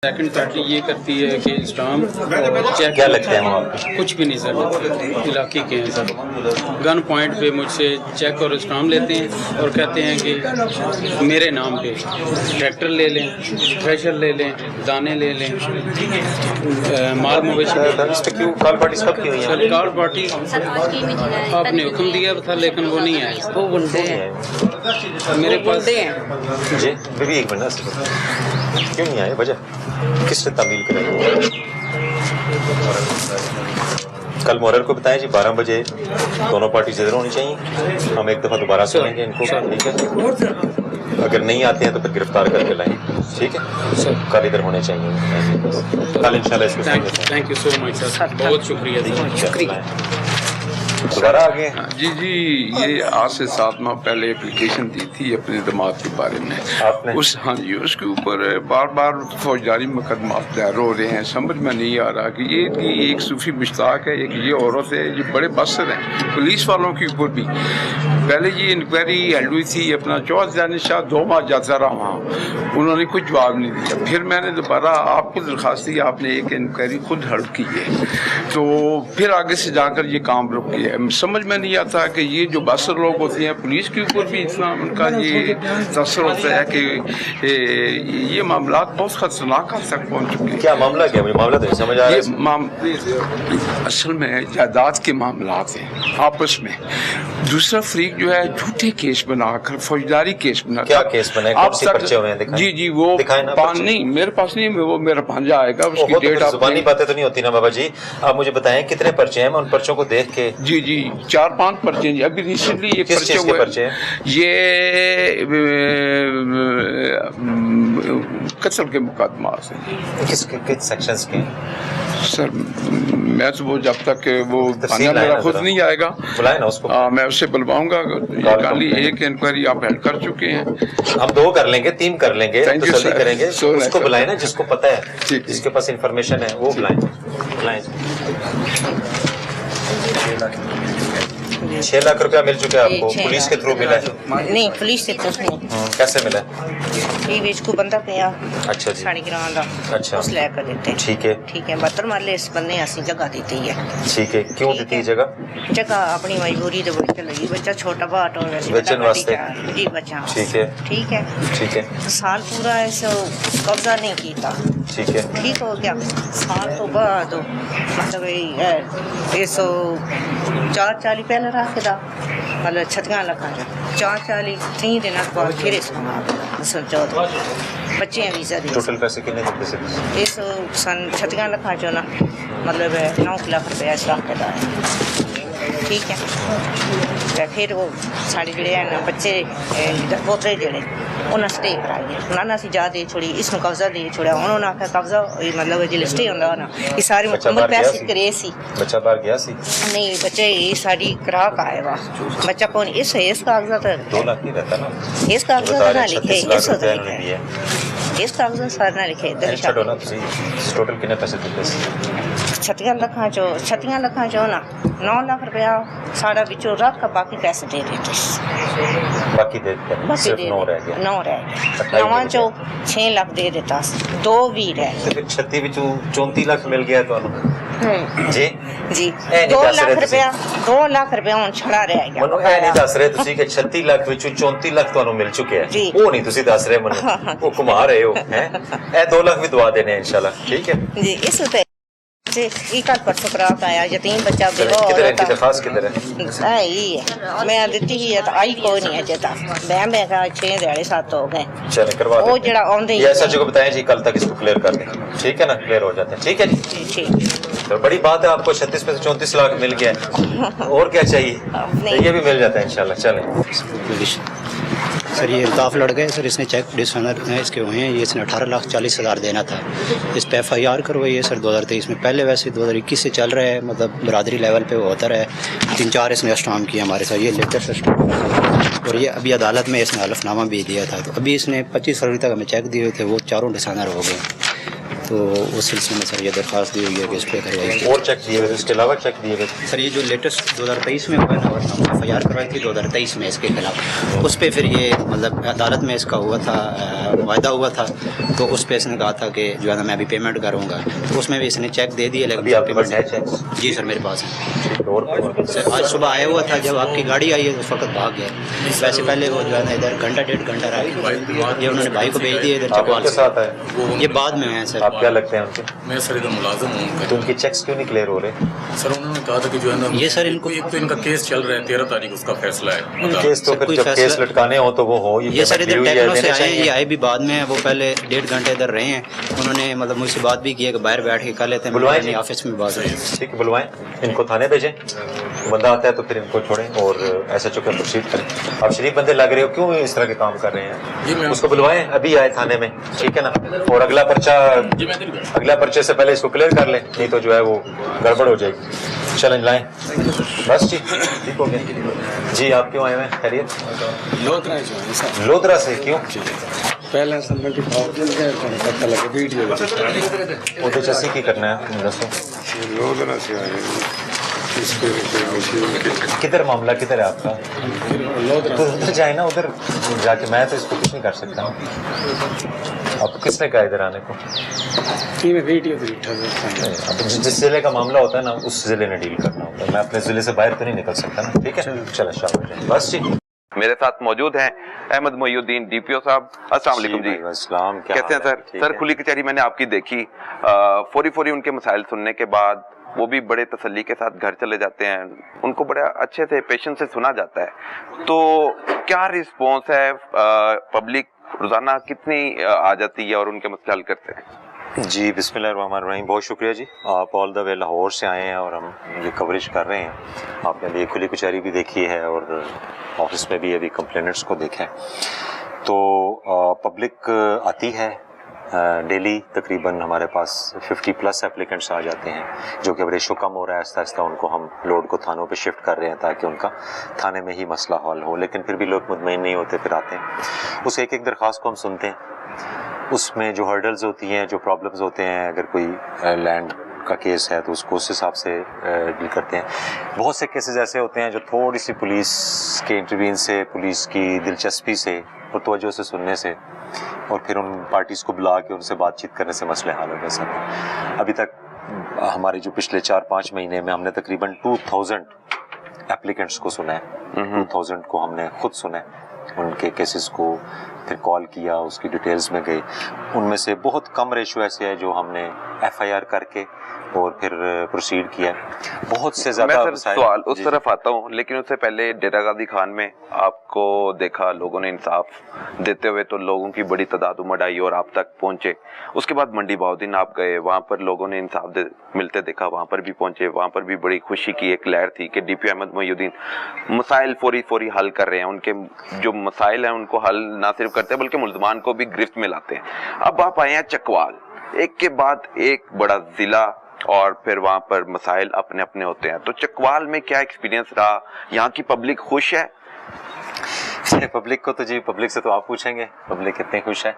Second party یہ کرتی ہے کہ اسٹام چیک کیا لگتا ہے وہاں پہ؟ کچھ بھی نہیں سر، علاقے کے ہیں سر. گن پوائنٹ پہ مجھ سے چیک اور اسٹام لیتے ہیں اور کہتے ہیں کہ میرے نام پہ ٹریکٹر لے لیں، تھریشر لے لیں، دانے لے لیں، مال مویشی لے لیں. اس پہ کیوں کال پارٹیز کب کی ہوئی ہیں؟ سر کار پارٹی آپ نے حکم دیا تھا لیکن وہ نہیں آئے. وہ بنتے ہیں، میرے پاس جی بھی ایک منٹ، کیوں نہیں آئے؟ وجہ کس نے تعمیل کرائی؟ کل مورر کو بتائیں جی 12 بجے دونوں پارٹی ادھر ہونی چاہیے. ہم ایک دفعہ دوبارہ سنیں گے ان کو، ٹھیک ہے؟ اگر نہیں آتے ہیں تو پھر گرفتار کر کے لائیں، ٹھیک ہے؟ کل ادھر ہونے چاہیے. کل انشاءاللہ اس کو سنیں گے. تھینک یو سو مچ سر، بہت شکریہ سر. شکریہ. دوبارہ آگے جی یہ آج سے 7 ماہ پہلے اپلیکیشن دی تھی اپنے دماغ کے بارے میں. آپ نے ہاں جی اس کے اوپر بار بار فوجداری مقدمات دائر ہو رہے ہیں. سمجھ میں نہیں آ رہا کہ یہ ایک صوفی مشتاق ہے، ایک یہ عورت ہے، یہ بڑے بصر ہیں. پولیس والوں کے اوپر بھی پہلے یہ انکوائری ہیلڈ ہوئی تھی اپنا 14 شاہ 2 ماہ جاتا رہا وہاں، انہوں نے کچھ جواب نہیں دیا. پھر میں نے دوبارہ آپ کو درخواست دی، آپ نے ایک انکوائری خود ہیلڈ کی ہے، تو پھر آگے سے جا کر یہ کام رک گیا. سمجھ میں نہیں آتا کہ یہ جو باثر لوگ ہوتے ہیں پولیس کے اوپر بھی اتنا ان کا یہ تاثر ہوتا ہے کہ یہ معاملات بہت خطرناک حد تک پہنچ چکے ہیں. کیا معاملہ کیا؟ مجھے معاملہ تو نہیں سمجھ آ رہا ہے. اصل میں جائیداد کے معاملات ہیں آپس میں. دوسرا فریق جو ہے جھوٹے کیس بنا کر فوجداری کیس بنا کر. کیا کیس بنا ہے؟ کون سی پرچے ہوئے ہیں؟ دکھائیں. جی وہ نہیں میرے پاس نہیں، وہ میرا بھانجا آئے گا، اس کی ڈیٹ. زبانی باتیں تو نہیں ہوتی نا بابا جی. آپ مجھے بتائیں کتنے پرچے ہیں، میں ان پرچوں کو دیکھ کے. جی 4-5 پرچے ہیں. ابھی ریسنٹلی ایک کس چیز کے پرچے ہیں؟ یہ قتل کے مقدمات ہیں. کس سیکشنز کے؟ سر میں تو وہ جب تک وہ میرا خود نہیں آئے گا بلائیں نا اس کو، میں اس سے بلواؤں گا. کالی ایک انکوائری آپ ہیلڈ کر چکے ہیں، ہم 2 کر لیں گے، 3 کر لیں گے، تسلی کریں گے. اس کو بلائیں نا جس کو پتہ ہے، جس کے پاس انفارمیشن ہے وہ بلائیں. 6 لاکھ روپیہ مل چکا ہے آپ کو؟ پولیس کے تھرو ملا ہے؟ نہیں پولیس سے تو نہیں. کیسے ملا؟ یہ بیچ کو بندہ پیا. اچھا جی. ساڑی گران دا. اچھا اس لے کر دیتے. ٹھیک ہے. 72 مرلے اس بندے اسی جگہ دیتی ہے. ٹھیک ہے. کیوں دیتی ہے جگہ؟ جگہ اپنی مجبوری دے بچے لگی. بچہ چھوٹا باٹ ہو رہا بچن واسطے. جی بچہ. ٹھیک ہے. ٹھیک ہے. ٹھیک ہے. سال پورا ایسے قبضہ نہیں کیتا. ٹھیک ہے. ٹھیک ہو گیا. سال تو بعد مطلب یہ 440 پہلے رکھ دا، مطلب 36 لکھاں جو 440 3 دن بعد پھر اس کو اصل 14 بچے ویزا دے. ٹوٹل پیسے کتنے دیتے تھے؟ اس سن 36 لکھاں جو نا مطلب 9 لاکھ روپے اس رکھ دا ہے. ٹھیک ہے. پھر وہ ساڑے جڑے ہیں نا بچے پوترے جڑے انہیں سٹے کرائیے، انہوں نے اسی جا دے چھوڑی، اس کو قبضہ دے چھوڑا. انہوں نے آخر قبضہ مطلب جی سٹے ہوتا نا یہ سارے مکمل پیسے کرے سی. بچہ باہر گیا سی؟ نہیں بچے یہ ساری گراہک آئے وا بچہ کون اس کاغذات 2 لاکھ نہیں رہتا نا. اس کاغذات نہ لکھے، اس کاغذات سارے نہ لکھے. ٹوٹل کتنے پیسے دیتے؟ 36 لکھاں جو نا 9 لاکھ روپیہ ساڑا بچوں رکھ کر باقی پیسے دے دیتے. باقی دے دیتے صرف 9 رہ گیا. 9 رہ گیا. 9 چو 6 لاکھ دے دیتا، 2 بھی رہ گئے. پھر 36 بچوں 34 لاکھ مل گیا تو جی جی 2 لاکھ روپیہ ہوں چھڑا رہ گیا. منو اے نہیں دس رہے تسی کہ 36 لاکھ وچوں 34 لاکھ تانوں مل چکے ہیں، وہ نہیں تسی دس رہے منو، وہ کما رہے ہو ہیں. اے 2 لاکھ بھی دعا دینے انشاءاللہ. ٹھیک ہے جی. اس پہ ایک پرسوں کرا آیا یتیم بچہ درخواست کدھر ہے؟ ہے میں دیتی ہی ہے آئی کوئی نہیں ہے جتا میں کہا 6 دیہڑے 7 ہو گئے. چلے کروا دیں. وہ جڑا آندے یہ ایسا جو بتائیں جی کل تک اس کو کلیئر کر دیں. ٹھیک ہے نا، کلیئر ہو جاتے ہیں. ٹھیک ہے جی. ٹھیک. تو بڑی بات ہے، آپ کو 36 میں سے 34 لاکھ مل گیا ہے، اور کیا چاہیے؟ یہ بھی مل جاتا ہے انشاءاللہ. چلیں سر یہ الطاف لڑ گئے سر، اس نے چیک ڈسنر اس کے ہوئے ہیں. یہ اس نے 18,40,000 دینا تھا. اس پہ FIR کروائی ہے سر 2023 میں. پہلے ویسے 2021 سے چل رہا ہے، مطلب برادری لیول پہ وہ ہوتا رہا ہے. 3-4 اس نے اسٹام کیا ہمارے ساتھ. یہ لیٹسٹ اسٹام اور یہ ابھی عدالت میں اس نے حلف نامہ بھی دیا تھا. تو ابھی اس نے 25 فروری تک ہمیں چیک دیے ہوئے تھے، وہ 4 ڈسنر ہو گئے. تو اس سلسلے میں سر یہ درخواست دی ہوئی ہے کہ اس پہ کارروائی کی۔ اور چیک دیے ہوئے تھے، اس کے علاوہ چیک دیے ہوئے تھے؟ سر یہ جو لیٹسٹ 2023 میں ہوا ہے نا، اور ہم ایف آئی آر کروائی تھی 2023 میں اس کے خلاف، اس پہ پھر یہ مطلب عدالت میں اس کا ہوا تھا، معاہدہ ہوا تھا، تو اس پہ اس نے کہا تھا کہ جو ہے نا میں ابھی پیمنٹ کروں گا، تو اس میں بھی اس نے چیک دے دیے، ابھی آپ کے پاس ہے پیمنٹ چیک؟ جی سر میرے پاس ہے۔ اور سر آج صبح آیا ہوا تھا، جب آپ کی گاڑی آئی ہے اس وقت بھاگ گیا، ویسے پہلے وہ جو ہے نا ادھر گھنٹہ ڈیڑھ گھنٹہ رہ کے یہ انہوں نے بھائی کو بھیج دیے ادھر آپ ان چکوال کے سے، ساتھ آئے؟ یہ بعد میں ہیں سر۔ آپ کیا لگتے ہیں ان کے؟ میں سر ادھر ملازم ہوں ان کا۔ تو ان کی چیکس کیوں نہیں کلیئر ہو رہے؟ سر انہوں نے کہا تھا کہ جو ہے نا یہ سر ان کو ایک تو ان کا کیس چل رہا ہے، 13 تاریخ اس کا فیصلہ ہے۔ کیس تو سر پھر کوئی جب فیصلہ- کیس لٹکانے ہو تو وہ ہو، یہ سر پیمنٹ ادھر بھی ہوئی ہے، ٹیکنو سے دینے آئے ہیں، یہ چاہیے۔ آئے بھی بعد میں ہیں، وہ پہلے ڈیڑھ گھنٹے ادھر رہے ہیں، انہوں نے مطلب مجھ سے بات بھی کی ہے کہ باہر بیٹھ کے کر لیتے ہیں، بلوائیں میں جی۔ آفس میں بات ہوئی۔ ٹھیک ہے، بلوائیں ان کو تھانے بھیجیں، بندہ آتا ہے تو پھر ان کو چھوڑیں اور ایسا چکے پروسیڈ کریں۔ آپ شریف بندے لگ رہے ہو، کیوں اس طرح کے کام کر رہے ہیں؟ اس کو بلوائیں، ابھی آئے تھانے میں، ٹھیک ہے نا، اور اگلا پرچے سے پہلے اس کو کلیئر کر لیں، نہیں تو جو ہے وہ گڑبڑ ہو جائے گی۔ چلیں لائیں بس جی، ٹھیک ہو گیا جی۔ آپ کیوں آئے ہوئے ہیں؟ خیریت؟ لودرا جو ہے سر، لودرا سے کیوں؟ پہلے سبمٹ پتہ لگا ویڈیو وہ چسی کی کرنا ہے دسو، لودھرا سے آئے اس پہ کدھر معاملہ کدھر ہے آپ کا؟ تو ادھر جائیں نا، ادھر جا کے میں تو اس کو کچھ نہیں کر سکتا۔ آپ کو کس نے کہا ادھر آنے کو؟ ویڈیو اب جس ضلع کا معاملہ ہوتا ہے نا اس ضلع نے ڈیل کرنا ہوتا ہے، میں اپنے ضلع سے باہر تو نہیں نکل سکتا نا، ٹھیک ہے؟ چلیں شاباش بس جی۔ میرے ساتھ موجود ہیں احمد محی الدین ڈی پی او صاحب۔ السلام علیکم جی۔ السلام، کیسے ہیں سر؟ سر کھلی کچہری میں نے آپ کی دیکھی، فوری ان کے مسائل سننے کے بعد وہ بھی بڑے تسلی کے ساتھ گھر چلے جاتے ہیں، ان کو بڑے اچھے سے پیشنس سے سنا جاتا ہے، تو کیا رسپانس ہے؟ پبلک روزانہ کتنی آ جاتی ہے اور ان کے مسئلے حل کرتے ہیں؟ جی بسم اللہ الرحمن الرحیم، بہت شکریہ جی، آپ آل دا وے لاہور سے آئے ہیں اور ہم یہ کوریج کر رہے ہیں۔ آپ نے ابھی کھلی کچہری بھی دیکھی ہے اور آفس میں بھی ابھی کمپلینٹس کو دیکھا ہے، تو پبلک آتی ہے ڈیلی، تقریباً ہمارے پاس 50+ اپلیکنٹس آ جاتے ہیں، جو کہ ریشو کم ہو رہا ہے، آہستہ آہستہ ان کو ہم لوڈ کو تھانوں پہ شفٹ کر رہے ہیں تاکہ ان کا تھانے میں ہی مسئلہ حل ہو، لیکن پھر بھی لوگ مطمئن نہیں ہوتے، پھر آتے ہیں، اس ایک درخواست کو ہم سنتے ہیں، اس میں جو ہرڈلز ہوتی ہیں، جو پرابلمز ہوتے ہیں، اگر کوئی لینڈ کا کیس ہے تو اس کو اس حساب سے ڈیل کرتے ہیں۔ بہت سے کیسز ایسے ہوتے ہیں جو تھوڑی سی پولیس کے انٹروین سے، پولیس کی دلچسپی سے اور توجہ سے سننے سے اور پھر ان پارٹیز کو بلا کے ان سے بات چیت کرنے سے مسئلے حل ہو جا سکتے ہیں۔ ابھی تک ہمارے جو پچھلے 4-5 مہینے میں ہم نے تقریباً 2000 اپلیکنٹس کو سنا ہے، 2000 کو ہم نے خود سنا ہے، ان کے کیسز کو پھر کال کیا، اس کی ڈیٹیلز میں گئے، ان میں سے بہت کم ریشو ایسے ہے جو ہم نے ایف آئی آر کر کے اور پھر پروسیڈ کیا ہے، بہت سے زیادہ۔ میں سر سوال اس طرف آتا ہوں، لیکن اس سے پہلے ڈیرہ غازی خان میں آپ کو دیکھا، لوگوں نے انصاف دیتے ہوئے تو لوگوں کی بڑی تعداد امڑ آئی اور آپ تک پہنچے۔ اس کے بعد منڈی بہاؤدین آپ گئے، وہاں پر لوگوں نے انصاف ملتے دیکھا، وہاں پر بھی پہنچے، وہاں پر بھی بڑی خوشی کی ایک لہر تھی کہ ڈی پی احمد محی الدین مسائل فوری حل کر رہے ہیں، ان کے جو مسائل ہیں ان کو حل نہ صرف کرتے ہیں بلکہ ملزمان کو بھی گرفت میں لاتے ہیں۔ اب آپ آئے ہیں چکوال، ایک کے بعد ایک بڑا ضلع اور پھر وہاں پر مسائل اپنے اپنے ہوتے ہیں، تو چکوال میں کیا ایکسپیرینس رہا؟ یہاں کی پبلک خوش ہے؟ پبلک کو تو جی، پبلک سے تو آپ پوچھیں گے، پبلک کتنے خوش ہے۔